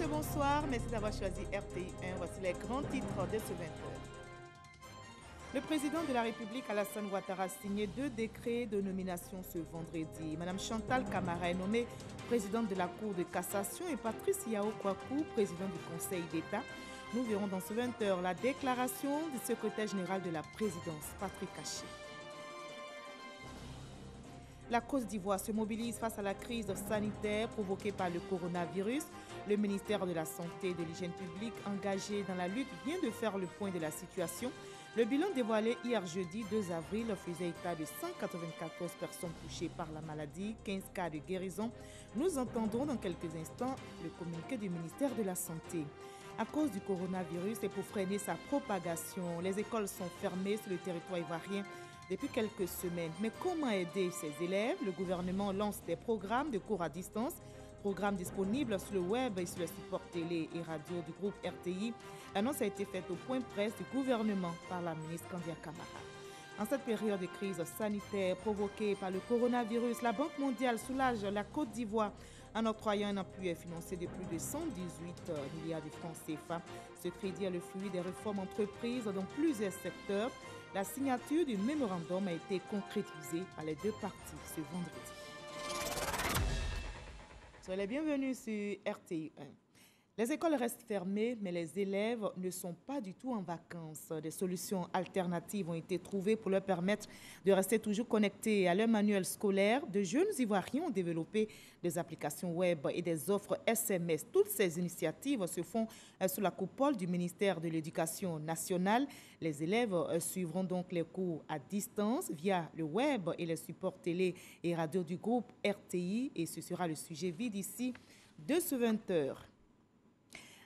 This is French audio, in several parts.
le bonsoir. Merci d'avoir choisi RTI 1. Voici les grands titres de ce 20h. Le président de la République, Alassane Ouattara, a signé 2 décrets de nomination ce vendredi. Madame Chantal Camara est nommée présidente de la Cour de cassation et Patrice Yao Kwaku, président du Conseil d'État. Nous verrons dans ce 20h la déclaration du secrétaire général de la présidence, Patrick Kaché. La Côte d'Ivoire se mobilise face à la crise sanitaire provoquée par le coronavirus. Le ministère de la Santé et de l'Hygiène publique, engagé dans la lutte, vient de faire le point de la situation. Le bilan dévoilé hier jeudi 2 avril faisait état de 194 personnes touchées par la maladie, 15 cas de guérison. Nous entendrons dans quelques instants le communiqué du ministère de la Santé. À cause du coronavirus et pour freiner sa propagation, les écoles sont fermées sur le territoire ivoirien depuis quelques semaines. Mais comment aider ces élèves? Le gouvernement lance des programmes de cours à distance, programmes disponibles sur le web et sur le support télé et radio du groupe RTI. L'annonce a été faite au point de presse du gouvernement par la ministre Kandia Camara. En cette période de crise sanitaire provoquée par le coronavirus, la Banque mondiale soulage la Côte d'Ivoire en octroyant un appui financier de plus de 118 milliards de francs CFA. Ce crédit est le fruit des réformes entreprises dans plusieurs secteurs. La signature du mémorandum a été concrétisée par les 2 parties ce vendredi. Soyez les bienvenus sur RTI 1. Les écoles restent fermées, mais les élèves ne sont pas du tout en vacances. Des solutions alternatives ont été trouvées pour leur permettre de rester toujours connectés à leur manuel scolaire. De jeunes Ivoiriens ont développé des applications web et des offres SMS. Toutes ces initiatives se font sous la coupole du ministère de l'Éducation nationale. Les élèves suivront donc les cours à distance via le web et les supports télé et radio du groupe RTI. Et ce sera le sujet vide ici de ce 20h.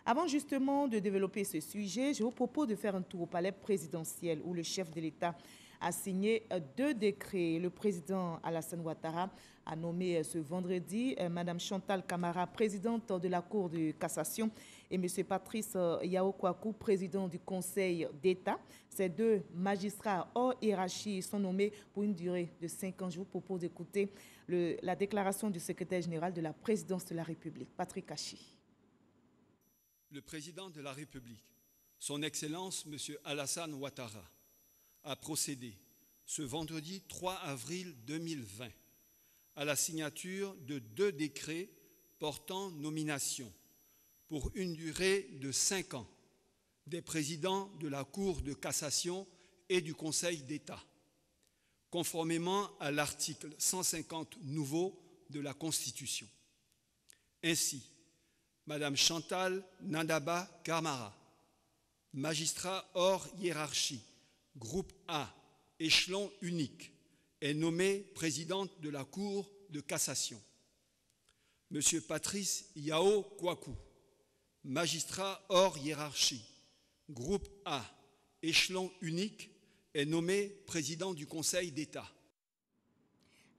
Avant justement de développer ce sujet, je vous propose de faire un tour au palais présidentiel où le chef de l'État a signé 2 décrets. Le président Alassane Ouattara a nommé ce vendredi Mme Chantal Camara, présidente de la Cour de cassation, et M. Patrice Yao Kwaku, président du Conseil d'État. Ces 2 magistrats hors hiérarchie sont nommés pour une durée de 5 ans. Je vous propose d'écouter la déclaration du secrétaire général de la présidence de la République, Patrick Kaché. Le président de la République, son Excellence M. Alassane Ouattara, a procédé ce vendredi 3 avril 2020 à la signature de 2 décrets portant nomination pour une durée de 5 ans des présidents de la Cour de cassation et du Conseil d'État, conformément à l'article 150 nouveau de la Constitution. Ainsi, Madame Chantal Nandaba Camara, magistrat hors hiérarchie, groupe A, échelon unique, est nommée présidente de la Cour de cassation. Monsieur Patrice Yao Kwaku, magistrat hors hiérarchie, groupe A, échelon unique, est nommé président du Conseil d'État.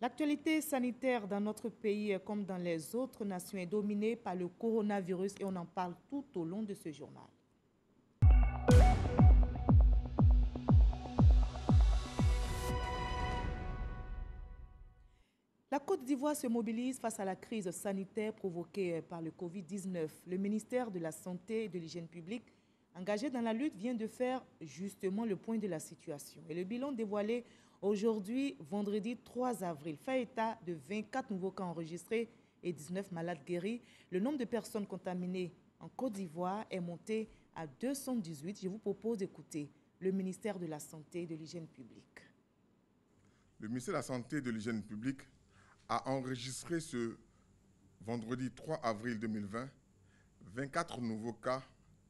L'actualité sanitaire dans notre pays, comme dans les autres nations, est dominée par le coronavirus et on en parle tout au long de ce journal. La Côte d'Ivoire se mobilise face à la crise sanitaire provoquée par le Covid-19. Le ministère de la Santé et de l'Hygiène publique, engagé dans la lutte, vient de faire justement le point de la situation. Et le bilan dévoilé aujourd'hui, vendredi 3 avril, fait état de 24 nouveaux cas enregistrés et 19 malades guéris. Le nombre de personnes contaminées en Côte d'Ivoire est monté à 218. Je vous propose d'écouter le ministère de la Santé et de l'Hygiène publique. Le ministère de la Santé et de l'Hygiène publique a enregistré ce vendredi 3 avril 2020 24 nouveaux cas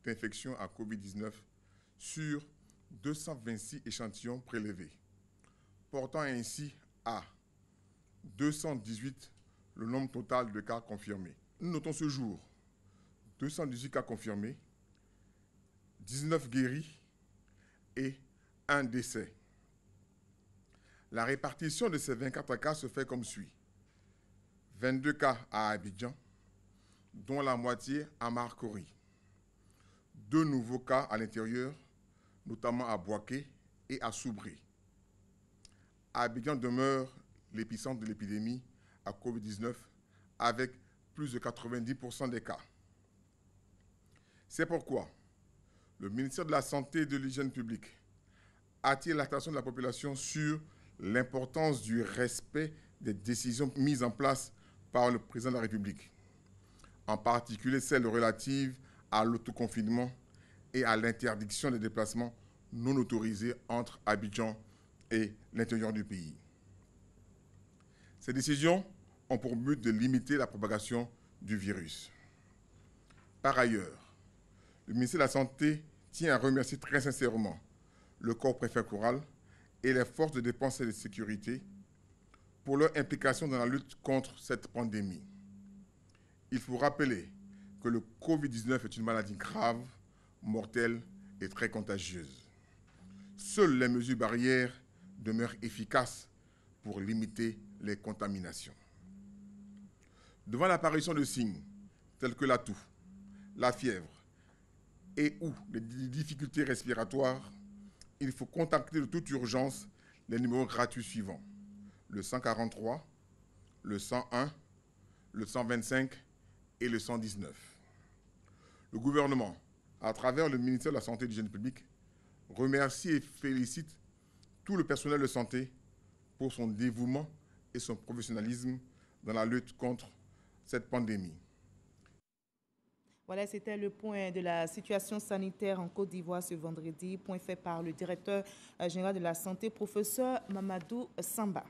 d'infection à Covid-19 sur 226 échantillons prélevés, portant ainsi à 218 le nombre total de cas confirmés. Nous notons ce jour 218 cas confirmés, 19 guéris et 1 décès. La répartition de ces 24 cas se fait comme suit. 22 cas à Abidjan, dont la moitié à Marcory. 2 nouveaux cas à l'intérieur, notamment à Boaké et à Soubré. Abidjan demeure l'épicentre de l'épidémie à Covid-19 avec plus de 90% des cas. C'est pourquoi le ministère de la Santé et de l'Hygiène publique attire l'attention de la population sur l'importance du respect des décisions mises en place par le président de la République, en particulier celles relatives à l'autoconfinement et à l'interdiction des déplacements non autorisés entre Abidjan et l'intérieur du pays. Ces décisions ont pour but de limiter la propagation du virus. Par ailleurs, le ministère de la Santé tient à remercier très sincèrement le corps préfectoral et les forces de défense et de sécurité pour leur implication dans la lutte contre cette pandémie. Il faut rappeler que le Covid-19 est une maladie grave, mortelle et très contagieuse. Seules les mesures barrières demeurent efficaces pour limiter les contaminations. Devant l'apparition de signes tels que la toux, la fièvre et ou les difficultés respiratoires, il faut contacter de toute urgence les numéros gratuits suivants: le 143, le 101, le 125 et le 119. Le gouvernement, à travers le ministère de la Santé et de l'Hygiène publique, remercie et félicite tout le personnel de santé pour son dévouement et son professionnalisme dans la lutte contre cette pandémie. Voilà, c'était le point de la situation sanitaire en Côte d'Ivoire ce vendredi, point fait par le directeur général de la santé, professeur Mamadou Samba.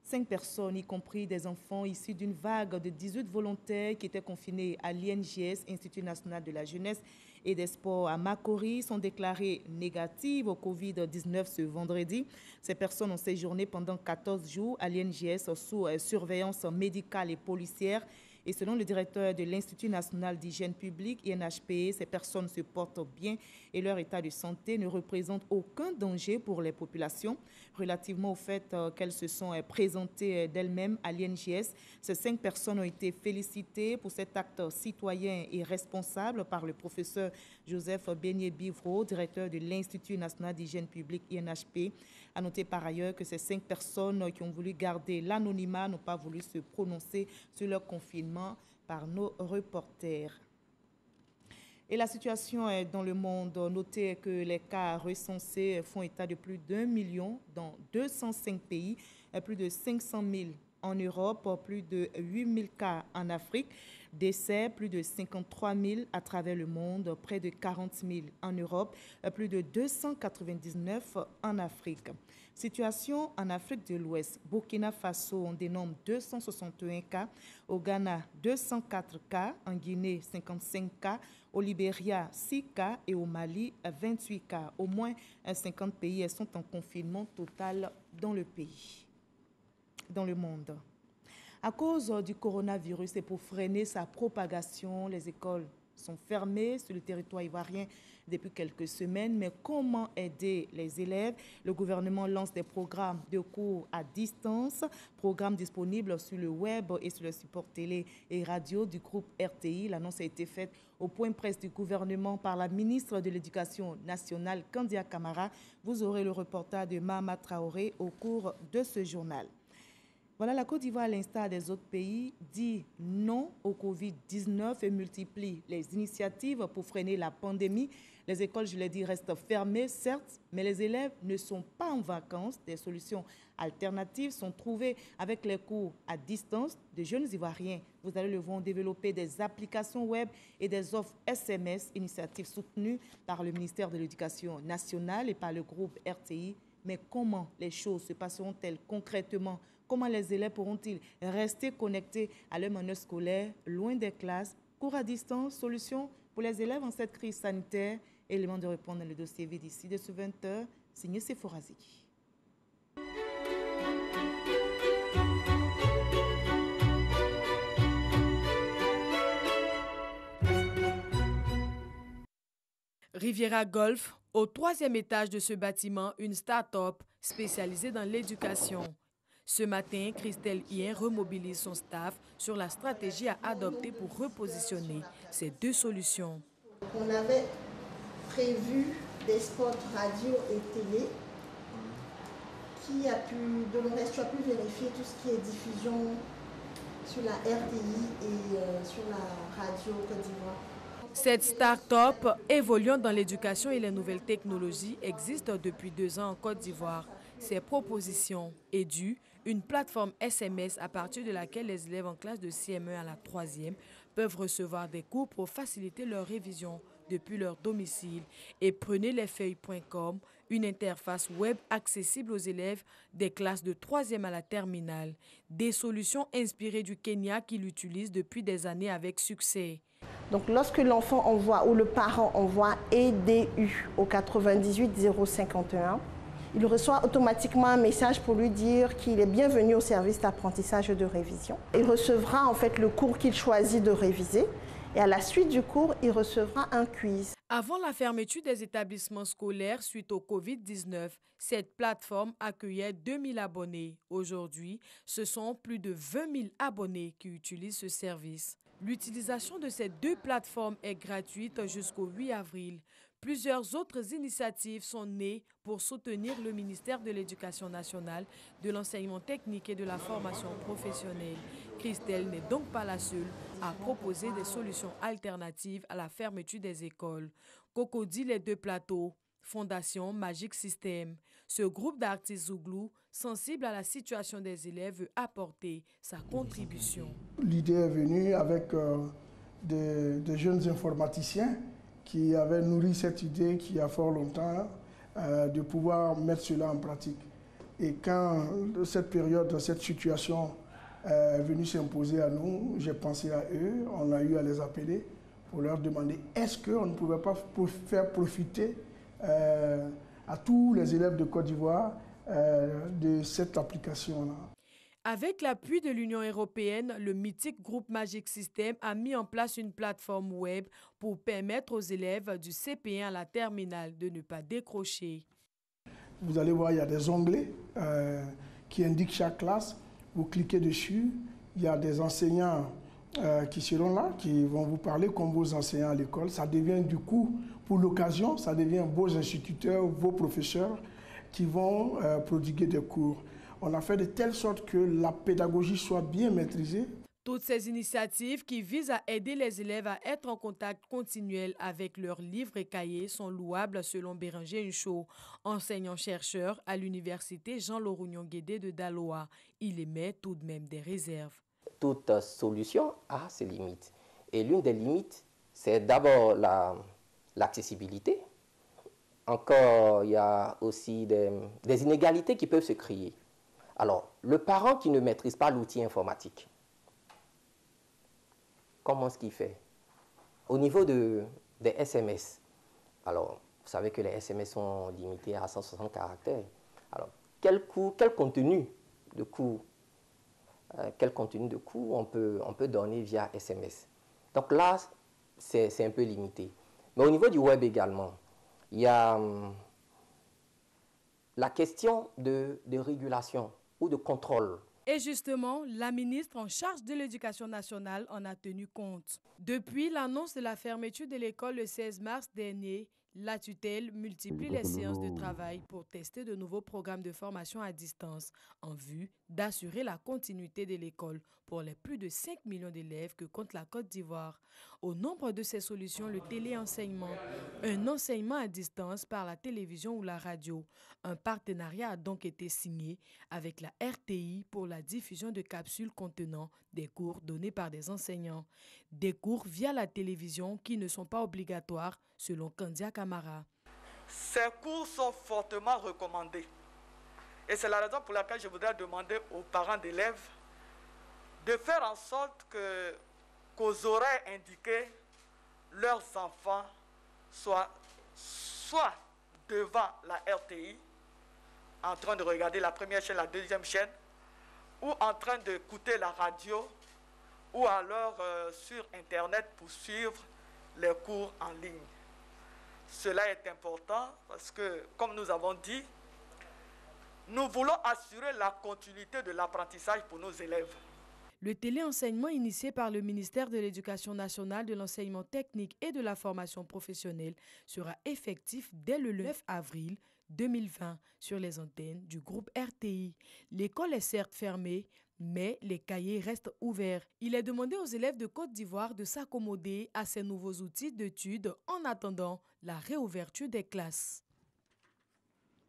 5 personnes, y compris des enfants issus d'une vague de 18 volontaires qui étaient confinés à l'INJS, Institut national de la jeunesse et des sports à Makori, sont déclarées négatives au Covid-19 ce vendredi. Ces personnes ont séjourné pendant 14 jours à l'INJS sous surveillance médicale et policière. Et selon le directeur de l'Institut national d'hygiène publique, INHP, ces personnes se portent bien et leur état de santé ne représente aucun danger pour les populations. Relativement au fait qu'elles se sont présentées d'elles-mêmes à l'INJS, ces 5 personnes ont été félicitées pour cet acte citoyen et responsable par le professeur Joseph Beignet-Bivro, directeur de l'Institut national d'hygiène publique, INHP. À noter par ailleurs que ces 5 personnes qui ont voulu garder l'anonymat n'ont pas voulu se prononcer sur leur confinement par nos reporters. Et la situation dans le monde, notez que les cas recensés font état de plus d'1 million dans 205 pays, plus de 500 000 en Europe, plus de 8 000 cas en Afrique, décès, plus de 53 000 à travers le monde, près de 40 000 en Europe, plus de 299 en Afrique. Situation en Afrique de l'Ouest. Burkina Faso, on dénombre 261 cas. Au Ghana, 204 cas. En Guinée, 55 cas. Au Libéria, 6 cas. Et au Mali, 28 cas. Au moins 50 pays sont en confinement total dans le pays, dans le monde. À cause du coronavirus et pour freiner sa propagation, les écoles sont fermées sur le territoire ivoirien depuis quelques semaines. Mais comment aider les élèves? Le gouvernement lance des programmes de cours à distance, programmes disponibles sur le web et sur le support télé et radio du groupe RTI. L'annonce a été faite au point presse du gouvernement par la ministre de l'Éducation nationale, Kandia Camara. Vous aurez le reportage de Mahama Traoré au cours de ce journal. Voilà, la Côte d'Ivoire, à l'instar des autres pays, dit non au Covid-19 et multiplie les initiatives pour freiner la pandémie. Les écoles, je l'ai dit, restent fermées, certes, mais les élèves ne sont pas en vacances. Des solutions alternatives sont trouvées avec les cours à distance. De jeunes Ivoiriens, vous allez le voir, développer des applications web et des offres SMS, initiatives soutenues par le ministère de l'Éducation nationale et par le groupe RTI. Mais comment les choses se passeront-elles concrètement? Comment les élèves pourront-ils rester connectés à leur manuel scolaire, loin des classes? Cours à distance, solution pour les élèves en cette crise sanitaire? Élément de répondre dans le dossier d'ici de ce 20h, signé Sephorazi. Riviera Golf, au 3e étage de ce bâtiment, une start-up spécialisée dans l'éducation. Ce matin, Christelle Hien remobilise son staff sur la stratégie à adopter pour repositionner ces 2 solutions. On avait prévu des spots radio et télé dont tu as pu vérifier tout ce qui est diffusion sur la RTI et sur la radio Côte d'Ivoire. Cette start-up évoluant dans l'éducation et les nouvelles technologies existe depuis 2 ans en Côte d'Ivoire. Ses propositions Edu, une plateforme SMS à partir de laquelle les élèves en classe de CM1 à la 3e peuvent recevoir des cours pour faciliter leur révision depuis leur domicile, et prenezlesfeuilles.com, une interface web accessible aux élèves des classes de 3e à la terminale. Des solutions inspirées du Kenya qui l'utilisent depuis des années avec succès. Donc lorsque l'enfant envoie ou le parent envoie EDU au 98 051, il reçoit automatiquement un message pour lui dire qu'il est bienvenu au service d'apprentissage et de révision. Il recevra en fait le cours qu'il choisit de réviser et à la suite du cours, il recevra un quiz. Avant la fermeture des établissements scolaires suite au Covid-19, cette plateforme accueillait 2000 abonnés. Aujourd'hui, ce sont plus de 20 000 abonnés qui utilisent ce service. L'utilisation de ces 2 plateformes est gratuite jusqu'au 8 avril. Plusieurs autres initiatives sont nées pour soutenir le ministère de l'Éducation nationale, de l'enseignement technique et de la formation professionnelle. Christelle n'est donc pas la seule à proposer des solutions alternatives à la fermeture des écoles. Cocody les 2 plateaux, Fondation Magic System. Ce groupe d'artistes zouglous, sensible à la situation des élèves, veut apporter sa contribution. L'idée est venue avec des jeunes informaticiens qui avaient nourri cette idée qui y a fort longtemps de pouvoir mettre cela en pratique. Et quand cette période, cette situation est venue s'imposer à nous, j'ai pensé à eux, on a eu à les appeler pour leur demander est-ce qu'on ne pouvait pas faire profiter à tous les élèves de Côte d'Ivoire de cette application-là. Avec l'appui de l'Union européenne, le mythique groupe Magic System a mis en place une plateforme web pour permettre aux élèves du CP1 à la terminale de ne pas décrocher. Vous allez voir, il y a des onglets qui indiquent chaque classe. Vous cliquez dessus, il y a des enseignants qui seront là, qui vont vous parler comme vos enseignants à l'école. Ça devient du coup, pour l'occasion, ça devient vos instituteurs, vos professeurs qui vont prodiguer des cours. On a fait de telle sorte que la pédagogie soit bien maîtrisée. Toutes ces initiatives qui visent à aider les élèves à être en contact continuel avec leurs livres et cahiers sont louables selon Béranger Ncho, enseignant-chercheur à l'université Jean-Laurent-Guédé de Daloa. Il émet tout de même des réserves. Toute solution a ses limites. Et l'une des limites, c'est d'abord l'accessibilité. Encore, il y a aussi des inégalités qui peuvent se créer. Alors, le parent qui ne maîtrise pas l'outil informatique, comment est-ce qu'il fait? Au niveau des SMS, alors, vous savez que les SMS sont limités à 160 caractères. Alors, quel contenu de cours on peut donner via SMS? Donc là, c'est un peu limité. Mais au niveau du web également, il y a la question de régulation ou de contrôle. Et justement, la ministre en charge de l'Éducation nationale en a tenu compte. Depuis l'annonce de la fermeture de l'école le 16 mars dernier, la tutelle multiplie les séances de travail pour tester de nouveaux programmes de formation à distance en vue d'assurer la continuité de l'école pour les plus de 5 millions d'élèves que compte la Côte d'Ivoire. Au nombre de ces solutions, le téléenseignement, un enseignement à distance par la télévision ou la radio. Un partenariat a donc été signé avec la RTI pour la diffusion de capsules contenant des cours donnés par des enseignants. Des cours via la télévision qui ne sont pas obligatoires selon Kandia Kamara. Ces cours sont fortement recommandés. Et c'est la raison pour laquelle je voudrais demander aux parents d'élèves de faire en sorte qu'aux horaires indiqués, leurs enfants soient soit devant la RTI, en train de regarder la première chaîne, la deuxième chaîne, ou en train d'écouter la radio, ou alors sur Internet pour suivre les cours en ligne. Cela est important parce que, comme nous avons dit, nous voulons assurer la continuité de l'apprentissage pour nos élèves. Le téléenseignement initié par le ministère de l'Éducation nationale, de l'enseignement technique et de la formation professionnelle sera effectif dès le 9 avril 2020 sur les antennes du groupe RTI. L'école est certes fermée, Mais les cahiers restent ouverts. Il est demandé aux élèves de Côte d'Ivoire de s'accommoder à ces nouveaux outils d'études en attendant la réouverture des classes.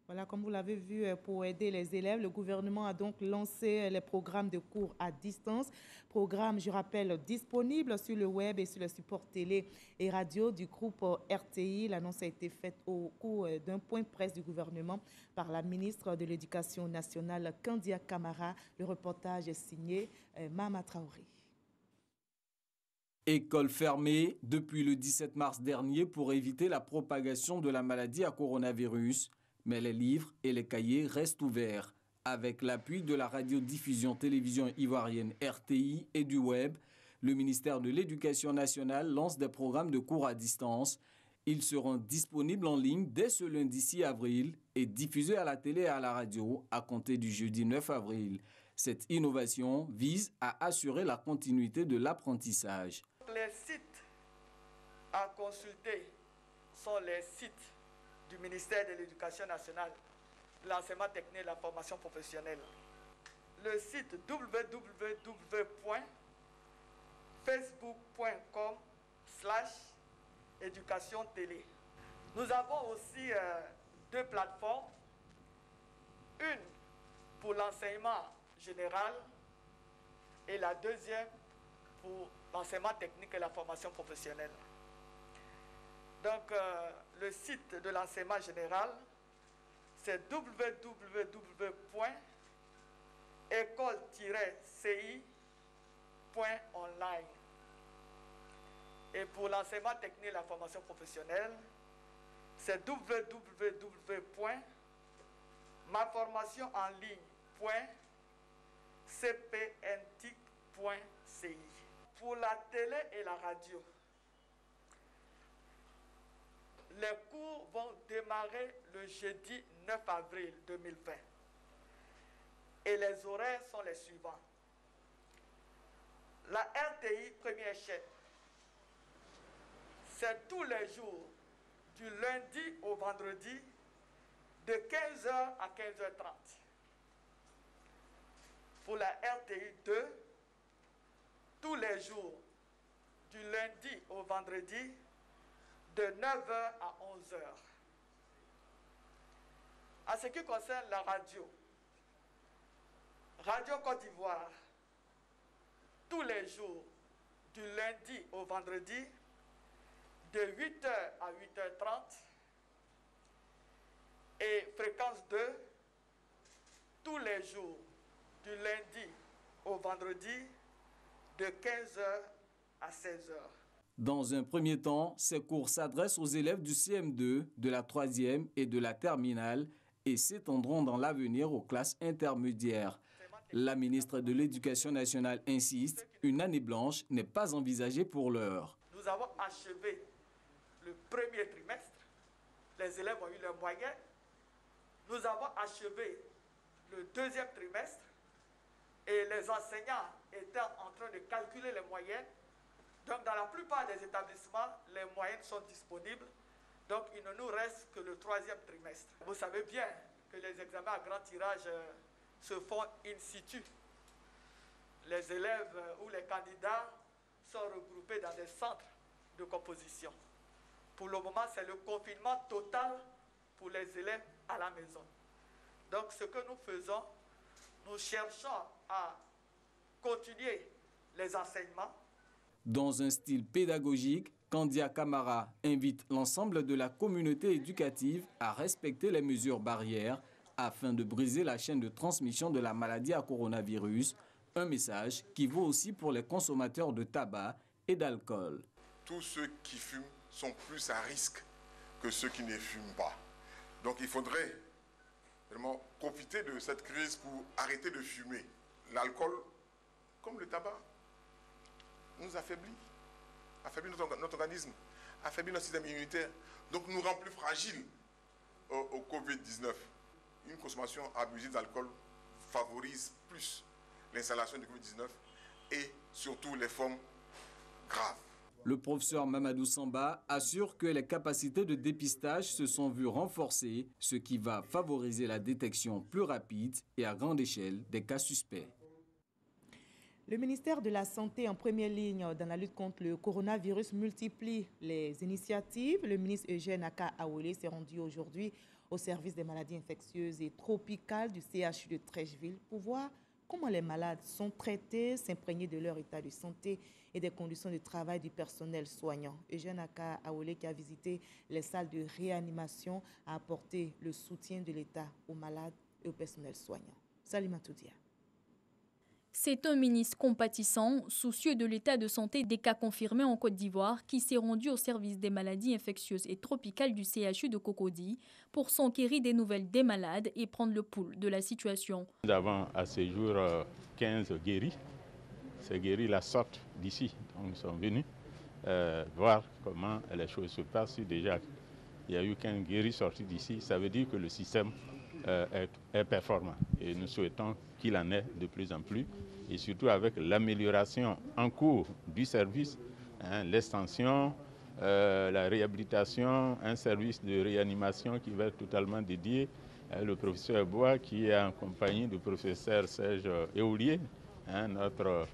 Voilà, comme vous l'avez vu, pour aider les élèves, le gouvernement a donc lancé les programmes de cours à distance. Programme, je rappelle, disponible sur le web et sur le support télé et radio du groupe RTI. L'annonce a été faite au cours d'un point de presse du gouvernement par la ministre de l'Éducation nationale, Kandia Camara. Le reportage est signé Mama Traoré. École fermée depuis le 17 mars dernier pour éviter la propagation de la maladie à coronavirus. Mais les livres et les cahiers restent ouverts. Avec l'appui de la radiodiffusion-télévision ivoirienne RTI et du web, le ministère de l'Éducation nationale lance des programmes de cours à distance. Ils seront disponibles en ligne dès ce lundi 6 avril et diffusés à la télé et à la radio à compter du jeudi 9 avril. Cette innovation vise à assurer la continuité de l'apprentissage. Les sites à consulter sont les sites du ministère de l'Éducation nationale, l'enseignement technique et la formation professionnelle. Le site www.facebook.com/éducation télé. Nous avons aussi deux plateformes, une pour l'enseignement général et la deuxième pour l'enseignement technique et la formation professionnelle. Donc, le site de l'enseignement général, c'est www.école-ci.online. Et pour l'enseignement technique et la formation professionnelle, c'est www.maformationenligne.cpntic.ci. Pour la télé et la radio, les cours vont démarrer le jeudi 9 avril 2020 et les horaires sont les suivants. La RTI première chaîne, c'est tous les jours du lundi au vendredi de 15h à 15h30. Pour la RTI 2, tous les jours du lundi au vendredi de 9h à 11h. En ce qui concerne la radio, Radio Côte d'Ivoire, tous les jours, du lundi au vendredi, de 8h à 8h30, et fréquence 2, tous les jours, du lundi au vendredi, de 15h à 16h. Dans un premier temps, ces cours s'adressent aux élèves du CM2, de la 3e et de la terminale et s'étendront dans l'avenir aux classes intermédiaires. La ministre de l'Éducation nationale insiste, une année blanche n'est pas envisagée pour l'heure. Nous avons achevé le premier trimestre, les élèves ont eu leur moyenne. Nous avons achevé le deuxième trimestre et les enseignants étaient en train de calculer les moyennes. Donc, dans la plupart des établissements, les moyennes sont disponibles. Donc, il ne nous reste que le troisième trimestre. Vous savez bien que les examens à grand tirage se font in situ. Les élèves ou les candidats sont regroupés dans des centres de composition. Pour le moment, c'est le confinement total pour les élèves à la maison. Donc, ce que nous faisons, nous cherchons à continuer les enseignements. Dans un style pédagogique, Kandia Camara invite l'ensemble de la communauté éducative à respecter les mesures barrières afin de briser la chaîne de transmission de la maladie à coronavirus, un message qui vaut aussi pour les consommateurs de tabac et d'alcool. Tous ceux qui fument sont plus à risque que ceux qui ne fument pas. Donc il faudrait vraiment profiter de cette crise pour arrêter de fumer. L'alcool, comme le tabac, nous affaiblit notre organisme, affaiblit notre système immunitaire, donc nous rend plus fragiles au Covid-19. Une consommation abusive d'alcool favorise plus l'installation du Covid-19 et surtout les formes graves. Le professeur Mamadou Samba assure que les capacités de dépistage se sont vues renforcées, ce qui va favoriser la détection plus rapide et à grande échelle des cas suspects. Le ministère de la Santé en première ligne dans la lutte contre le coronavirus multiplie les initiatives. Le ministre Eugène Aka Awele s'est rendu aujourd'hui au service des maladies infectieuses et tropicales du CHU de Treichville pour voir comment les malades sont traités, s'imprégner de leur état de santé et des conditions de travail du personnel soignant. Eugène Aka Awele, qui a visité les salles de réanimation, a apporté le soutien de l'État aux malades et au personnel soignant. Salimatou Dia. C'est un ministre compatissant, soucieux de l'état de santé des cas confirmés en Côte d'Ivoire, qui s'est rendu au service des maladies infectieuses et tropicales du CHU de Cocody pour s'enquérir des nouvelles des malades et prendre le pouls de la situation. Nous avons à ce jour 15 guéris. Ces guéris la sortent d'ici. Donc nous sommes venus voir comment les choses se passent. Déjà, il y a eu 15 guéris sortis d'ici. Ça veut dire que le système est performant et nous souhaitons qu'il en ait de plus en plus et surtout avec l'amélioration en cours du service, l'extension, la réhabilitation, un service de réanimation qui va être totalement dédié. Le professeur Bois qui est en compagnie du professeur Serge Éolier, notre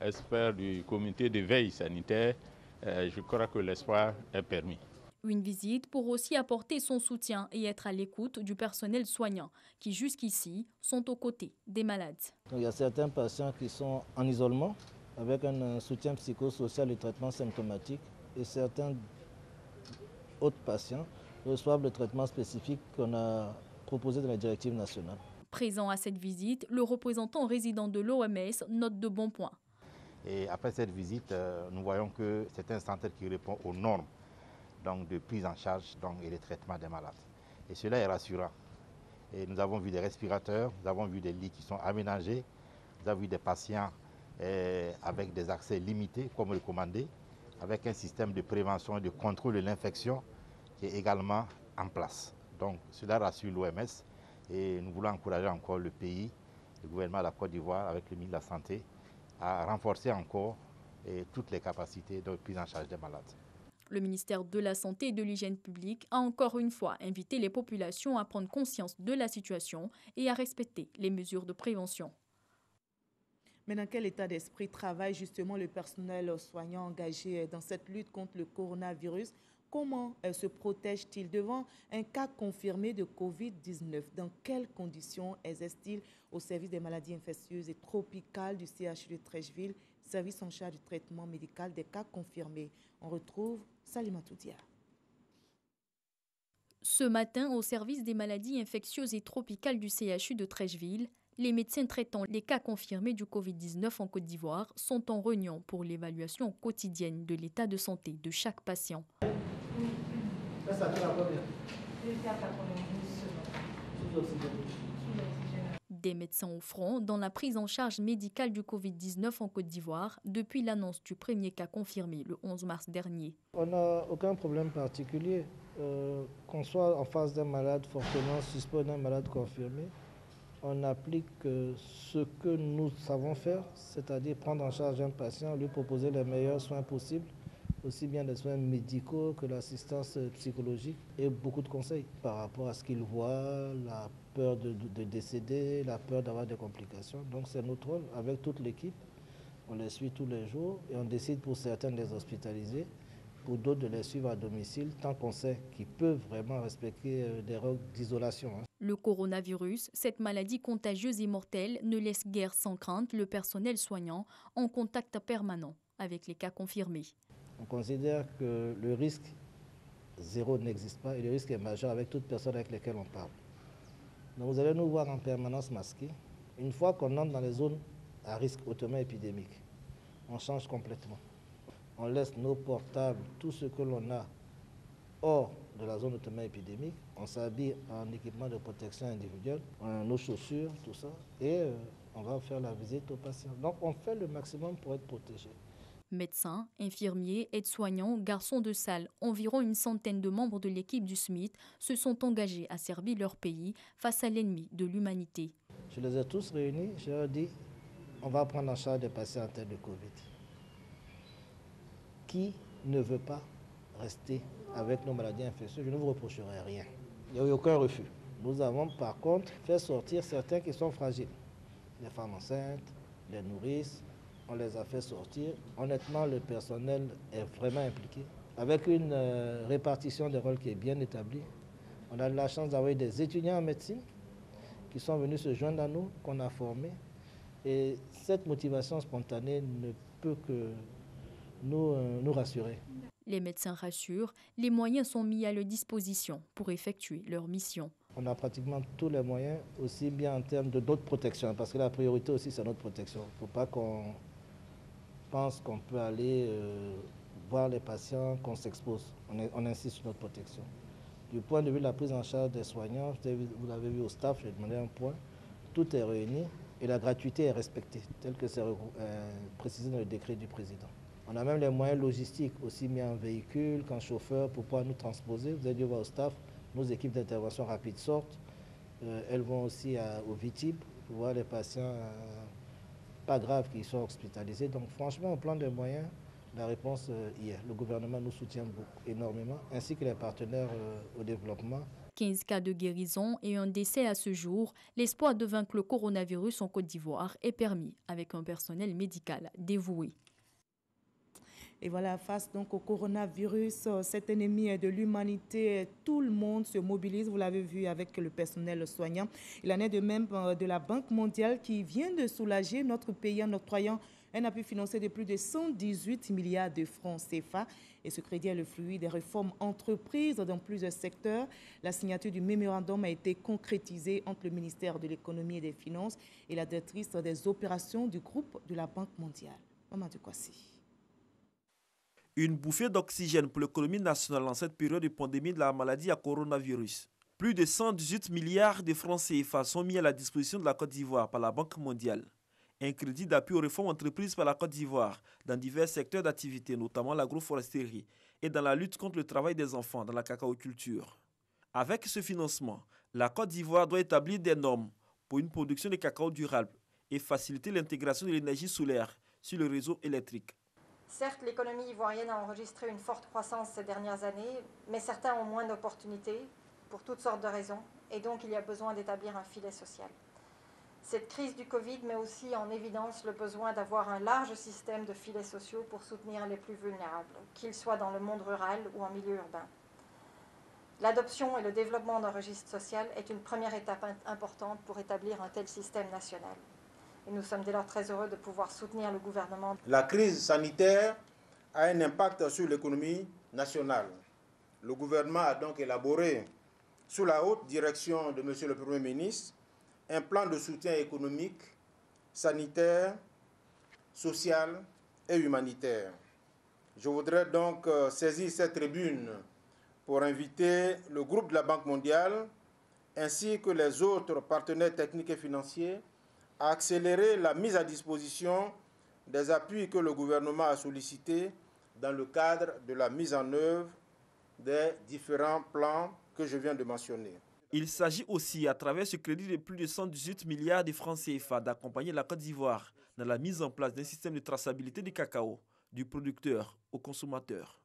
expert du comité de veille sanitaire. Je crois que l'espoir est permis. Une visite pour aussi apporter son soutien et être à l'écoute du personnel soignant qui jusqu'ici sont aux côtés des malades. Il y a certains patients qui sont en isolement avec un soutien psychosocial et traitement symptomatique et certains autres patients reçoivent le traitement spécifique qu'on a proposé dans la directive nationale. Présent à cette visite, le représentant résident de l'OMS note de bons points. Et après cette visite, nous voyons que c'est un centre qui répond aux normes donc de prise en charge et de traitement des malades. Et cela est rassurant. Et nous avons vu des respirateurs, nous avons vu des lits qui sont aménagés, nous avons vu des patients avec des accès limités comme recommandé, avec un système de prévention et de contrôle de l'infection qui est également en place. Donc cela rassure l'OMS et nous voulons encourager encore le pays, le gouvernement de la Côte d'Ivoire avec le ministre de la Santé à renforcer encore toutes les capacités de prise en charge des malades. Le ministère de la Santé et de l'Hygiène publique a encore une fois invité les populations à prendre conscience de la situation et à respecter les mesures de prévention. Mais dans quel état d'esprit travaille justement le personnel soignant engagé dans cette lutte contre le coronavirus? Comment se protège-t-il devant un cas confirmé de Covid-19? Dans quelles conditions exerce-t-il au service des maladies infectieuses et tropicales du CHU de Treichville, service en charge du traitement médical des cas confirmés? On retrouve Salimatou Dia. Ce matin, au service des maladies infectieuses et tropicales du CHU de Treichville, les médecins traitant les cas confirmés du Covid-19 en Côte d'Ivoire sont en réunion pour l'évaluation quotidienne de l'état de santé de chaque patient. Des médecins au front dans la prise en charge médicale du Covid-19 en Côte d'Ivoire depuis l'annonce du premier cas confirmé le 11 mars dernier. On n'a aucun problème particulier. Qu'on soit en face d'un malade fortement suspect, d'un malade confirmé, on applique ce que nous savons faire, c'est-à-dire prendre en charge un patient, lui proposer les meilleurs soins possibles, aussi bien des soins médicaux que l'assistance psychologique et beaucoup de conseils par rapport à ce qu'il voit, la peur de décéder, la peur d'avoir des complications. Donc c'est notre rôle avec toute l'équipe. On les suit tous les jours et on décide pour certains de les hospitaliser, pour d'autres de les suivre à domicile tant qu'on sait qu'ils peuvent vraiment respecter des règles d'isolation. Le coronavirus, cette maladie contagieuse et mortelle, ne laisse guère sans crainte le personnel soignant en contact permanent avec les cas confirmés. On considère que le risque zéro n'existe pas et le risque est majeur avec toute personne avec laquelle on parle. Donc vous allez nous voir en permanence masqués. Une fois qu'on entre dans les zones à risque hautement épidémique, on change complètement. On laisse nos portables, tout ce que l'on a hors de la zone hautement épidémique. On s'habille en équipement de protection individuelle, nos chaussures, tout ça, et on va faire la visite aux patients. Donc on fait le maximum pour être protégé. Médecins, infirmiers, aides-soignants, garçons de salle, environ une centaine de membres de l'équipe du SMIT se sont engagés à servir leur pays face à l'ennemi de l'humanité. Je les ai tous réunis, je leur ai dit, on va prendre en charge des patients atteints de Covid. Qui ne veut pas rester avec nos maladies infectieuses, je ne vous reprocherai rien. Il n'y a eu aucun refus. Nous avons par contre fait sortir certains qui sont fragiles. Les femmes enceintes, les nourrices, on les a fait sortir. Honnêtement, le personnel est vraiment impliqué. Avec une répartition des rôles qui est bien établie, on a la chance d'avoir des étudiants en médecine qui sont venus se joindre à nous, qu'on a formés. Et cette motivation spontanée ne peut que nous rassurer. Les médecins rassurent, les moyens sont mis à leur disposition pour effectuer leur mission. On a pratiquement tous les moyens, aussi bien en termes de d'autres protections, parce que la priorité aussi c'est notre protection. Il ne faut pas qu'on pense qu'on peut aller voir les patients, qu'on s'expose. On insiste sur notre protection. Du point de vue de la prise en charge des soignants, vous l'avez vu au staff, j'ai demandé un point, tout est réuni et la gratuité est respectée, tel que c'est précisé dans le décret du président. On a même les moyens logistiques, aussi mis en véhicule qu'en chauffeur pour pouvoir nous transposer. Vous avez dû voir au staff, nos équipes d'intervention rapide sortent. Elles vont aussi au VITIB pour voir les patients pas graves qui sont hospitalisés. Donc franchement, au plan des moyens, la réponse y est. Le gouvernement nous soutient énormément, ainsi que les partenaires au développement. 15 cas de guérison et un décès à ce jour. L'espoir de vaincre le coronavirus en Côte d'Ivoire est permis avec un personnel médical dévoué. Et voilà, face donc au coronavirus, cet ennemi de l'humanité, tout le monde se mobilise, vous l'avez vu avec le personnel soignant. Il en est de même de la Banque mondiale qui vient de soulager notre pays en octroyant un appui financier de plus de 118 milliards de francs CFA. Et ce crédit est le fruit des réformes entreprises dans plusieurs secteurs. La signature du mémorandum a été concrétisée entre le ministère de l'Économie et des Finances et la directrice des opérations du groupe de la Banque mondiale. Mamadou Kwasi. Une bouffée d'oxygène pour l'économie nationale en cette période de pandémie de la maladie à coronavirus. Plus de 118 milliards de francs CFA sont mis à la disposition de la Côte d'Ivoire par la Banque mondiale. Un crédit d'appui aux réformes entreprises par la Côte d'Ivoire dans divers secteurs d'activité, notamment l'agroforesterie et dans la lutte contre le travail des enfants dans la cacaoculture. Avec ce financement, la Côte d'Ivoire doit établir des normes pour une production de cacao durable et faciliter l'intégration de l'énergie solaire sur le réseau électrique. Certes, l'économie ivoirienne a enregistré une forte croissance ces dernières années, mais certains ont moins d'opportunités pour toutes sortes de raisons, et donc il y a besoin d'établir un filet social. Cette crise du Covid met aussi en évidence le besoin d'avoir un large système de filets sociaux pour soutenir les plus vulnérables, qu'ils soient dans le monde rural ou en milieu urbain. L'adoption et le développement d'un registre social est une première étape importante pour établir un tel système national. Et nous sommes dès lors très heureux de pouvoir soutenir le gouvernement. La crise sanitaire a un impact sur l'économie nationale. Le gouvernement a donc élaboré, sous la haute direction de M. le Premier ministre, un plan de soutien économique, sanitaire, social et humanitaire. Je voudrais donc saisir cette tribune pour inviter le groupe de la Banque mondiale ainsi que les autres partenaires techniques et financiers à accélérer la mise à disposition des appuis que le gouvernement a sollicités dans le cadre de la mise en œuvre des différents plans que je viens de mentionner. Il s'agit aussi, à travers ce crédit de plus de 118 milliards de francs CFA, d'accompagner la Côte d'Ivoire dans la mise en place d'un système de traçabilité du cacao, du producteur au consommateur.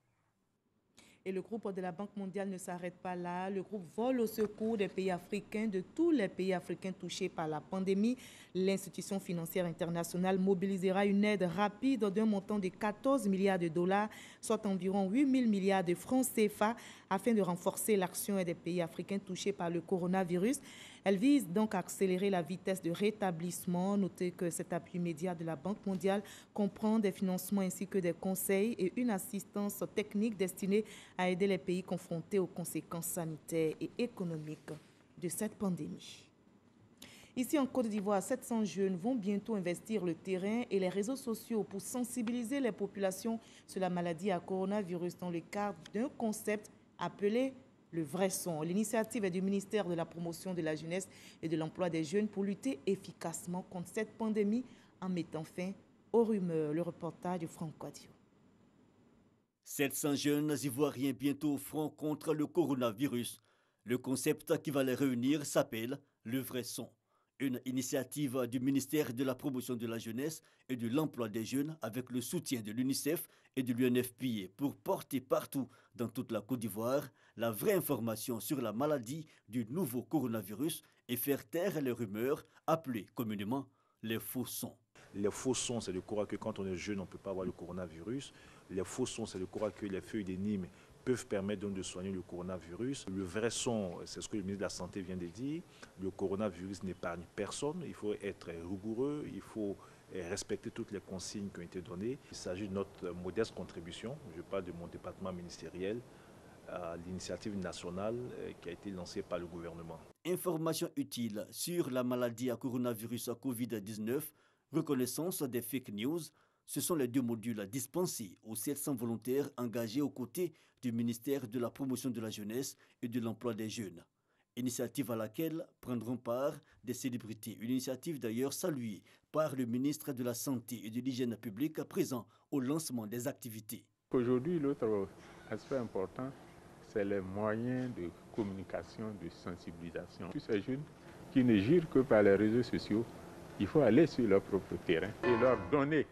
Et le groupe de la Banque mondiale ne s'arrête pas là. Le groupe vole au secours des pays africains, de tous les pays africains touchés par la pandémie. L'institution financière internationale mobilisera une aide rapide d'un montant de 14 milliards de dollars, soit environ 8 000 milliards de francs CFA, afin de renforcer l'action des pays africains touchés par le coronavirus. Elle vise donc à accélérer la vitesse de rétablissement. Notez que cet appui immédiat de la Banque mondiale comprend des financements ainsi que des conseils et une assistance technique destinée à aider les pays confrontés aux conséquences sanitaires et économiques de cette pandémie. Ici en Côte d'Ivoire, 700 jeunes vont bientôt investir le terrain et les réseaux sociaux pour sensibiliser les populations sur la maladie à coronavirus dans le cadre d'un concept appelé le vrai son. L'initiative est du ministère de la Promotion de la Jeunesse et de l'Emploi des Jeunes pour lutter efficacement contre cette pandémie en mettant fin aux rumeurs. Le reportage de Franck Quadio. 700 jeunes Ivoiriens bientôt au front contre le coronavirus. Le concept qui va les réunir s'appelle le vrai son. Une initiative du ministère de la Promotion de la Jeunesse et de l'Emploi des Jeunes avec le soutien de l'UNICEF et de l'UNFPA pour porter partout dans toute la Côte d'Ivoire la vraie information sur la maladie du nouveau coronavirus et faire taire les rumeurs appelées communément les faux sons. Les faux sons, c'est de croire que quand on est jeune, on ne peut pas avoir le coronavirus. Les faux sons, c'est de croire que les feuilles de Nîmes peuvent permettre donc de soigner le coronavirus. Le vrai son, c'est ce que le ministre de la Santé vient de dire, le coronavirus n'épargne personne, il faut être rigoureux, il faut respecter toutes les consignes qui ont été données. Il s'agit de notre modeste contribution, je parle de mon département ministériel, à l'initiative nationale qui a été lancée par le gouvernement. Information utile sur la maladie à coronavirus à Covid-19, reconnaissance des fake news. Ce sont les 2 modules dispensés aux 700 volontaires engagés aux côtés du ministère de la Promotion de la Jeunesse et de l'Emploi des Jeunes. Initiative à laquelle prendront part des célébrités. Une initiative d'ailleurs saluée par le ministre de la Santé et de l'Hygiène publique présent au lancement des activités. Aujourd'hui, l'autre aspect important, c'est les moyens de communication, de sensibilisation. Tous ces jeunes qui ne girent que par les réseaux sociaux, il faut aller sur leur propre terrain et leur donner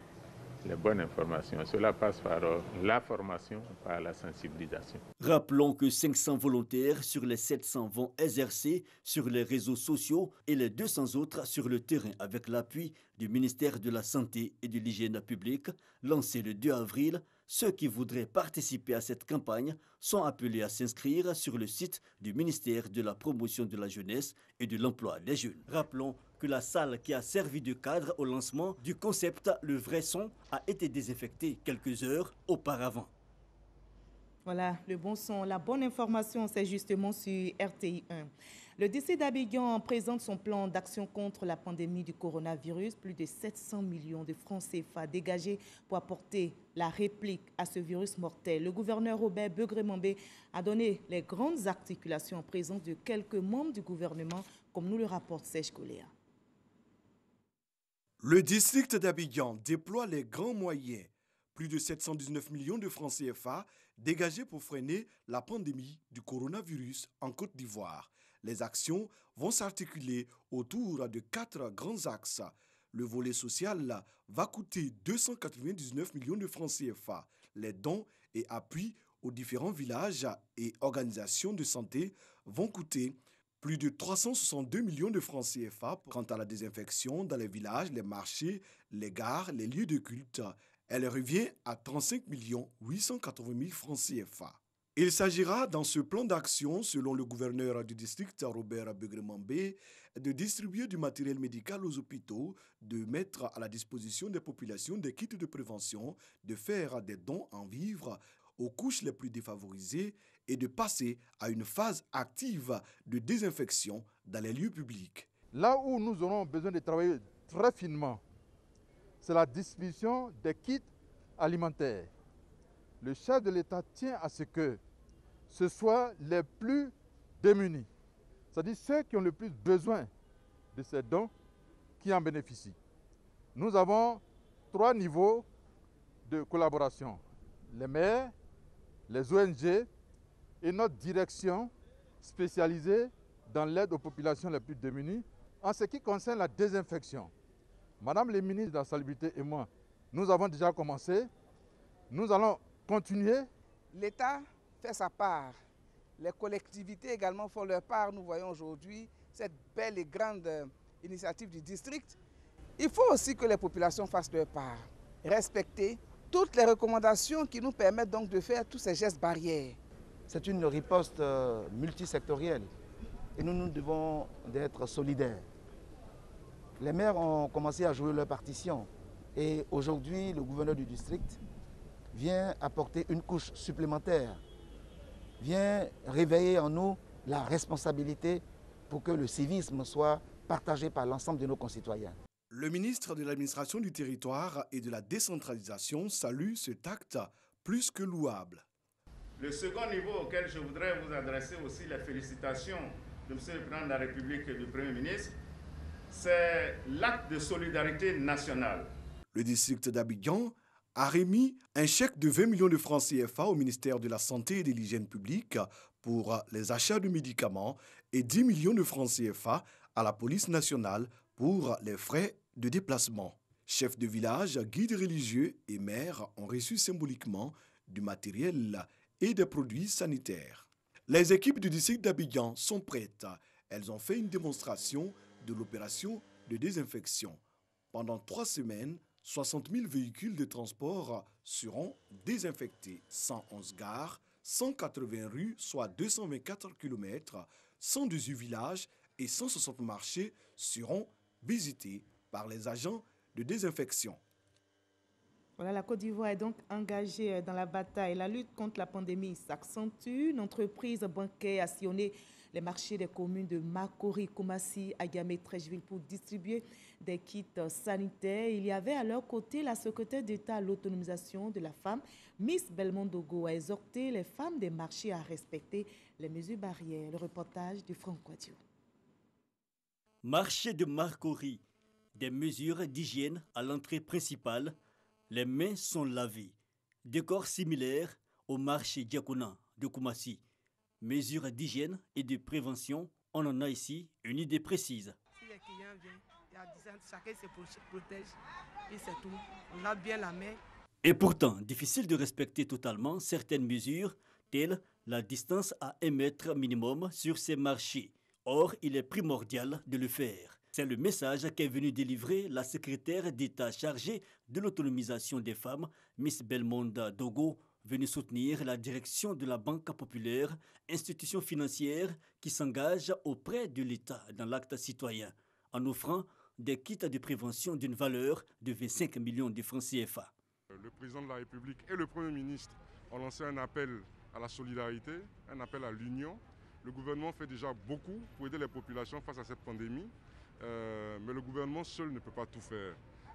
les bonnes informations. Cela passe par la formation, par la sensibilisation. Rappelons que 500 volontaires sur les 700 vont exercer sur les réseaux sociaux et les 200 autres sur le terrain avec l'appui du ministère de la Santé et de l'Hygiène publique, lancé le 2 avril. Ceux qui voudraient participer à cette campagne sont appelés à s'inscrire sur le site du ministère de la Promotion de la Jeunesse et de l'Emploi des Jeunes. Rappelons que la salle qui a servi de cadre au lancement du concept Le Vrai Son a été désinfectée quelques heures auparavant. Voilà, le bon son, la bonne information, c'est justement sur RTI 1. Le district d'Abidjan présente son plan d'action contre la pandémie du coronavirus. Plus de 700 millions de francs CFA dégagés pour apporter la réplique à ce virus mortel. Le gouverneur Robert Begré-Mambé a donné les grandes articulations en présence de quelques membres du gouvernement, comme nous le rapporte Serge Coléa. Le district d'Abidjan déploie les grands moyens. Plus de 719 millions de francs CFA dégagés pour freiner la pandémie du coronavirus en Côte d'Ivoire. Les actions vont s'articuler autour de 4 grands axes. Le volet social va coûter 299 millions de francs CFA. Les dons et appuis aux différents villages et organisations de santé vont coûter plus de 362 millions de francs CFA. Quant à la désinfection dans les villages, les marchés, les gares, les lieux de culte, elle revient à 35 880 000 francs CFA. Il s'agira dans ce plan d'action, selon le gouverneur du district Robert Begré-Mambé, de distribuer du matériel médical aux hôpitaux, de mettre à la disposition des populations des kits de prévention, de faire des dons en vivres aux couches les plus défavorisées et de passer à une phase active de désinfection dans les lieux publics. Là où nous aurons besoin de travailler très finement, c'est la distribution des kits alimentaires. Le chef de l'État tient à ce que ce soit les plus démunis, c'est-à-dire ceux qui ont le plus besoin de ces dons qui en bénéficient. Nous avons 3 niveaux de collaboration. Les maires, les ONG et notre direction spécialisée dans l'aide aux populations les plus démunies. En ce qui concerne la désinfection, Madame le ministre de la Salubrité et moi, nous avons déjà commencé. Nous allons continuer. L'État fait sa part. Les collectivités également font leur part. Nous voyons aujourd'hui cette belle et grande initiative du district. Il faut aussi que les populations fassent leur part. Respecter toutes les recommandations qui nous permettent donc de faire tous ces gestes barrières. C'est une riposte multisectorielle et nous devons être solidaires. Les maires ont commencé à jouer leur partition et aujourd'hui le gouverneur du district vient apporter une couche supplémentaire, vient réveiller en nous la responsabilité pour que le civisme soit partagé par l'ensemble de nos concitoyens. Le ministre de l'Administration du Territoire et de la Décentralisation salue cet acte plus que louable. Le second niveau auquel je voudrais vous adresser aussi les félicitations de M. le Président de la République et du Premier ministre, c'est l'acte de solidarité nationale. Le district d'Abidjan a remis un chèque de 20 millions de francs CFA au ministère de la Santé et de l'Hygiène publique pour les achats de médicaments et 10 millions de francs CFA à la police nationale pour les frais de déplacement. Chefs de village, guides religieux et maires ont reçu symboliquement du matériel et des produits sanitaires. Les équipes du district d'Abidjan sont prêtes. Elles ont fait une démonstration de l'opération de désinfection. Pendant 3 semaines, 60 000 véhicules de transport seront désinfectés. 111 gares, 180 rues, soit 224 km, 118 villages et 160 marchés seront visités par les agents de désinfection. Voilà, la Côte d'Ivoire est donc engagée dans la bataille. La lutte contre la pandémie s'accentue. Une entreprise bancaire a sillonné les marchés des communes de Makori, Koumassi, Agamé, Treichville pour distribuer des kits sanitaires. Il y avait à leur côté la secrétaire d'État à l'autonomisation de la femme, Miss Belmond Dogo, a exhorté les femmes des marchés à respecter les mesures barrières. Le reportage de Franck Quadio. Marché de Makori, des mesures d'hygiène à l'entrée principale. Les mains sont lavées. Décor similaire au marché Diakona de Koumassi. Mesures d'hygiène et de prévention, on en a ici une idée précise. Si les clients viennent, chacun se protège, puis c'est tout. On lave bien la main. Et pourtant, difficile de respecter totalement certaines mesures, telles la distance à 1 mètre minimum sur ces marchés. Or, il est primordial de le faire. C'est le message qu'est venue délivrer la secrétaire d'État chargée de l'autonomisation des femmes, Miss Belmonda Dogo, venue soutenir la direction de la Banque populaire, institution financière qui s'engage auprès de l'État dans l'acte citoyen, en offrant des kits de prévention d'une valeur de 25 millions de francs CFA. Le président de la République et le Premier ministre ont lancé un appel à la solidarité, un appel à l'union. Le gouvernement fait déjà beaucoup pour aider les populations face à cette pandémie, mais le gouvernement seul ne peut pas tout faire.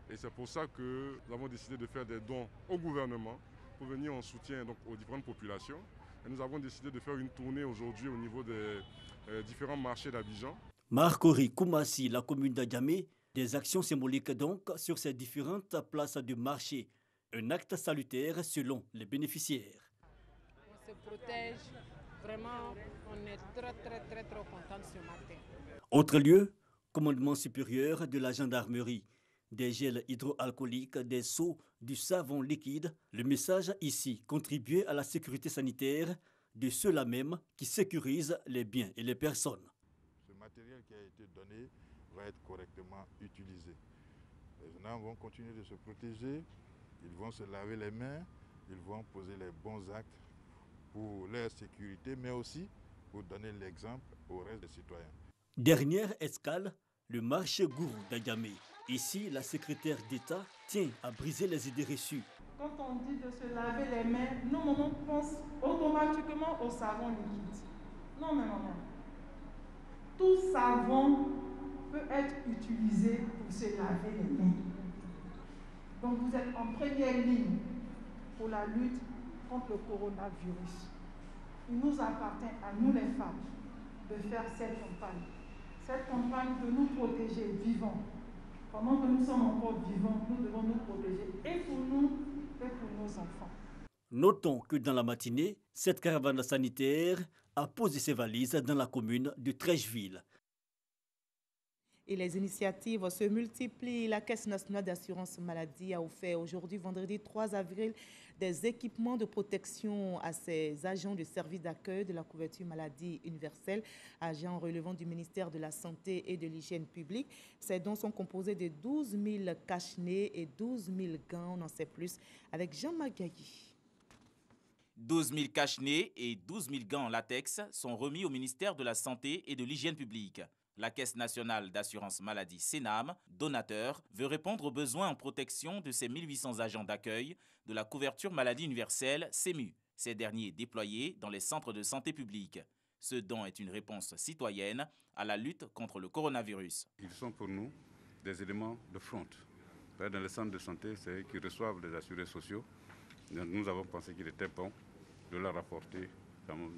Et c'est pour ça que nous avons décidé de faire des dons au gouvernement pour venir en soutien donc, aux différentes populations. Et nous avons décidé de faire une tournée aujourd'hui au niveau des différents marchés d'Abidjan. Makori, Koumassi, la commune d'Adjamé, des actions symboliques donc sur ces différentes places de marché. Un acte salutaire selon les bénéficiaires. On se protège, vraiment, on est très contents ce matin. Autre lieu, commandement supérieur de la gendarmerie. Des gels hydroalcooliques, des seaux, du savon liquide. Le message ici contribuer à la sécurité sanitaire de ceux-là même qui sécurisent les biens et les personnes. Ce matériel qui a été donné va être correctement utilisé. Les gens vont continuer de se protéger, ils vont se laver les mains, ils vont poser les bons actes pour leur sécurité, mais aussi pour donner l'exemple au reste des citoyens. Dernière escale, le marché gourou d'Adjamé. Ici, la secrétaire d'État tient à briser les idées reçues. Quand on dit de se laver les mains, nous, on pense automatiquement au savon liquide. Non. Tout savon peut être utilisé pour se laver les mains. Donc vous êtes en première ligne pour la lutte contre le coronavirus. Il nous appartient à nous les femmes de faire cette campagne. Cette campagne de nous protéger vivants. Pendant que nous sommes encore vivants, nous devons nous protéger et pour nous et pour nos enfants. Notons que dans la matinée, cette caravane sanitaire a posé ses valises dans la commune de Treichville. Et les initiatives se multiplient. La Caisse nationale d'assurance maladie a offert aujourd'hui, vendredi 3 avril, des équipements de protection à ses agents de service d'accueil de la couverture maladie universelle, agents relevant du ministère de la Santé et de l'Hygiène publique. Ces dons sont composés de 12 000 cache-nez et 12 000 gants. On en sait plus avec Jean-Marc Gailly. 12 000 cache-nez et 12 000 gants en latex sont remis au ministère de la Santé et de l'Hygiène publique. La Caisse nationale d'assurance maladie CNAM, donateur, veut répondre aux besoins en protection de ses 1800 agents d'accueil de la couverture maladie universelle CEMU, ces derniers déployés dans les centres de santé publique. Ce don est une réponse citoyenne à la lutte contre le coronavirus. Ils sont pour nous des éléments de front. Dans les centres de santé, c'est eux qui reçoivent les assurés sociaux. Donc nous avons pensé qu'il était bon de leur apporter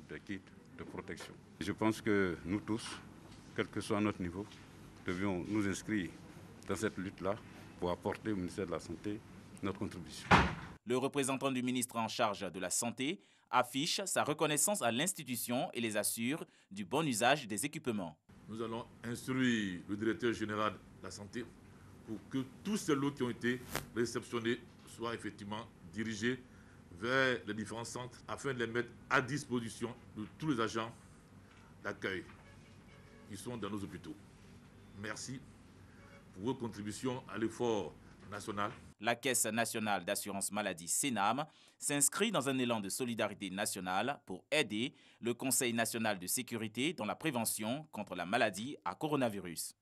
des kits de protection. Je pense que nous tous, quel que soit notre niveau, devions nous inscrire dans cette lutte-là pour apporter au ministère de la Santé notre contribution. Le représentant du ministre en charge de la Santé affiche sa reconnaissance à l'institution et les assure du bon usage des équipements. Nous allons instruire le directeur général de la Santé pour que tous ces lots qui ont été réceptionnés soient effectivement dirigés vers les différents centres afin de les mettre à disposition de tous les agents d'accueil qui sont dans nos hôpitaux. Merci pour vos contributions à l'effort national. La Caisse nationale d'assurance maladie Sénam s'inscrit dans un élan de solidarité nationale pour aider le Conseil national de sécurité dans la prévention contre la maladie à coronavirus.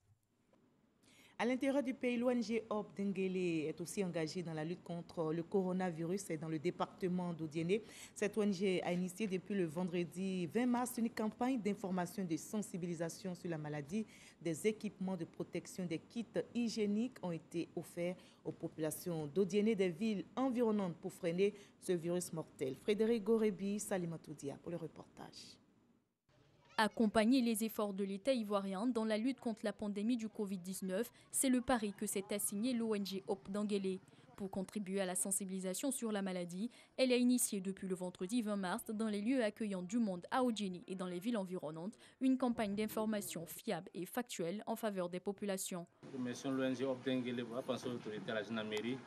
À l'intérieur du pays, l'ONG Hope Dengele est aussi engagée dans la lutte contre le coronavirus et dans le département d'Odiéné. Cette ONG a initié depuis le vendredi 20 mars une campagne d'information et de sensibilisation sur la maladie. Des équipements de protection, des kits hygiéniques ont été offerts aux populations d'Odiéné, des villes environnantes pour freiner ce virus mortel. Frédéric Gorebi, Salimatoudia pour le reportage. Accompagner les efforts de l'État ivoirien dans la lutte contre la pandémie du Covid-19, c'est le pari que s'est assigné l'ONG Hope Dengele. Pour contribuer à la sensibilisation sur la maladie, elle a initié depuis le vendredi 20 mars dans les lieux accueillants du monde à Odjéné et dans les villes environnantes une campagne d'information fiable et factuelle en faveur des populations. Nous remercions l'ONG Hope Dengele pour penser aux autorités à la gendarmerie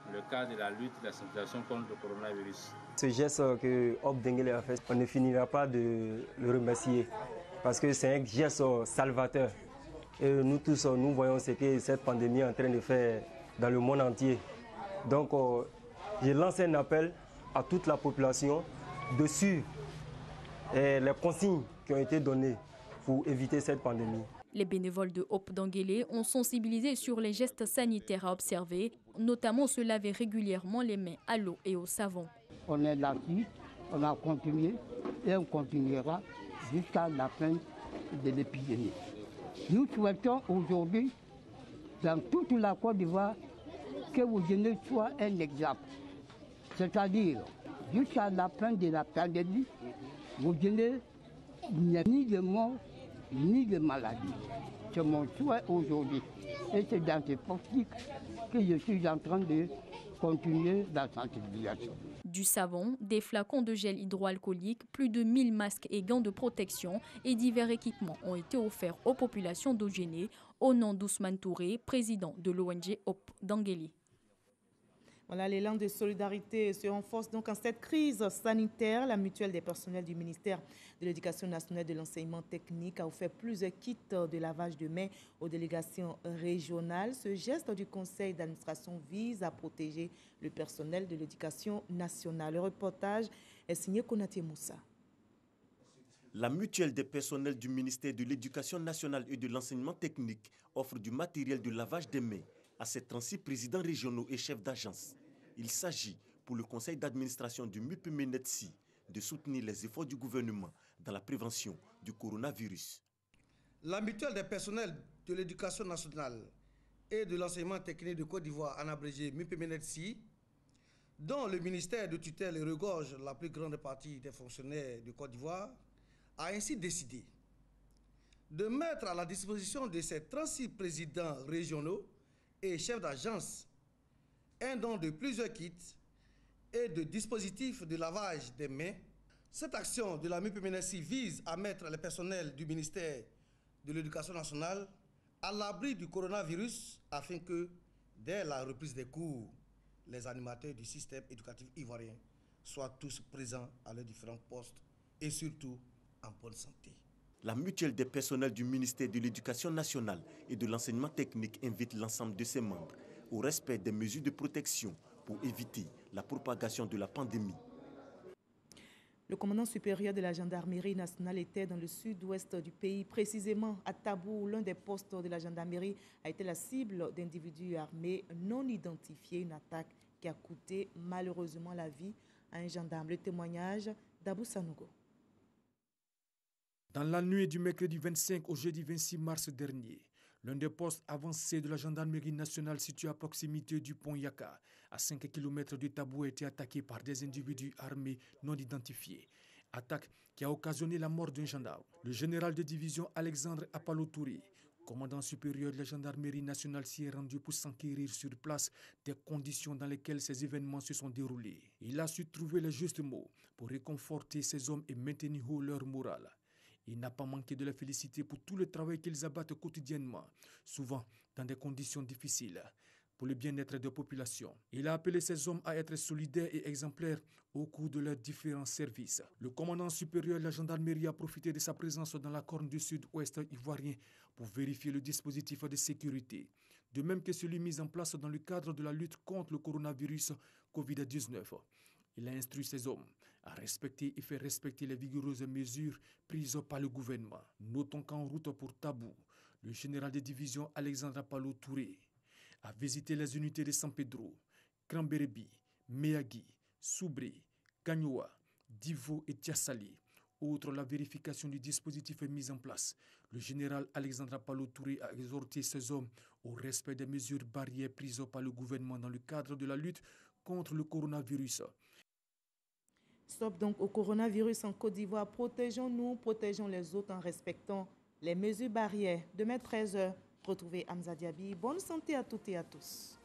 dans le cadre de la lutte et de la sensibilisation contre le coronavirus. Ce geste que Hope Dengele a fait, on ne finira pas de le remercier parce que c'est un geste salvateur. Et nous tous, nous voyons ce que cette pandémie est en train de faire dans le monde entier. Donc, je lance un appel à toute la population de suivre les consignes qui ont été données pour éviter cette pandémie. Les bénévoles de Hope Dengele ont sensibilisé sur les gestes sanitaires à observer, notamment se laver régulièrement les mains à l'eau et au savon. On est là-dessus, on a continué et on continuera jusqu'à la fin de l'épidémie. Nous souhaitons aujourd'hui, dans toute la Côte d'Ivoire, que Odjéné soit un exemple. C'est-à-dire, jusqu'à la fin de la pandémie, Odjéné, il n'y a ni de mort, ni de maladie. C'est mon souhait aujourd'hui. Et c'est dans cette optique que je suis en train de continuer la sensibilisation. Du savon, des flacons de gel hydroalcoolique, plus de 1000 masques et gants de protection et divers équipements ont été offerts aux populations d'Odjéné au nom d'Ousmane Touré, président de l'ONG Hope Dengele. Voilà, l'élan de solidarité se renforce donc en cette crise sanitaire. La mutuelle des personnels du ministère de l'Éducation nationale et de l'enseignement technique a offert plusieurs kits de lavage de mains aux délégations régionales. Ce geste du conseil d'administration vise à protéger le personnel de l'Éducation nationale. Le reportage est signé Konaté Moussa. La mutuelle des personnels du ministère de l'Éducation nationale et de l'enseignement technique offre du matériel de lavage des mains à ses 36 présidents régionaux et chefs d'agence. Il s'agit pour le conseil d'administration du MUPMENETSI de soutenir les efforts du gouvernement dans la prévention du coronavirus. La mutuelle des personnels de l'éducation nationale et de l'enseignement technique de Côte d'Ivoire, en abrégé MUPMENETSI, dont le ministère de tutelle regorge la plus grande partie des fonctionnaires de Côte d'Ivoire, a ainsi décidé de mettre à la disposition de ses 36 présidents régionaux et chefs d'agence un don de plusieurs kits et de dispositifs de lavage des mains. Cette action de la MUPMENETSI vise à mettre les personnels du ministère de l'Éducation nationale à l'abri du coronavirus afin que, dès la reprise des cours, les animateurs du système éducatif ivoirien soient tous présents à leurs différents postes et surtout en bonne santé. La mutuelle des personnels du ministère de l'Éducation nationale et de l'enseignement technique invite l'ensemble de ses membres au respect des mesures de protection pour éviter la propagation de la pandémie. Le commandant supérieur de la gendarmerie nationale était dans le sud-ouest du pays, précisément à Tabou. L'un des postes de la gendarmerie a été la cible d'individus armés non identifiés, une attaque qui a coûté malheureusement la vie à un gendarme. Le témoignage d'Abou Sanogo. Dans la nuit du mercredi 25 au jeudi 26 mars dernier, l'un des postes avancés de la gendarmerie nationale situé à proximité du pont Yaka, à 5 km de Tabou, a été attaqué par des individus armés non identifiés. Attaque qui a occasionné la mort d'un gendarme. Le général de division Alexandre Apalotouré, commandant supérieur de la gendarmerie nationale, s'y est rendu pour s'enquérir sur place des conditions dans lesquelles ces événements se sont déroulés. Il a su trouver les justes mots pour réconforter ces hommes et maintenir haut leur morale. Il n'a pas manqué de les féliciter pour tout le travail qu'ils abattent quotidiennement, souvent dans des conditions difficiles, pour le bien-être des populations. Il a appelé ces hommes à être solidaires et exemplaires au cours de leurs différents services. Le commandant supérieur de la gendarmerie a profité de sa présence dans la corne du sud-ouest ivoirien pour vérifier le dispositif de sécurité. de même que celui mis en place dans le cadre de la lutte contre le coronavirus Covid-19. Il a instruit ses hommes à respecter et faire respecter les vigoureuses mesures prises par le gouvernement. Notons qu'en route pour Tabou, le général de division Alexandra Palo Touré a visité les unités de San Pedro, Cramberebi, Meagui, Soubré, Kanyoa, Divo et Tiassali. Outre la vérification du dispositif mis en place, le général Alexandra Palo Touré a exhorté ses hommes au respect des mesures barrières prises par le gouvernement dans le cadre de la lutte contre le coronavirus. Stop donc au coronavirus en Côte d'Ivoire. Protégeons-nous, protégeons les autres en respectant les mesures barrières. Demain 13h, retrouvez Hamza Diaby. Bonne santé à toutes et à tous.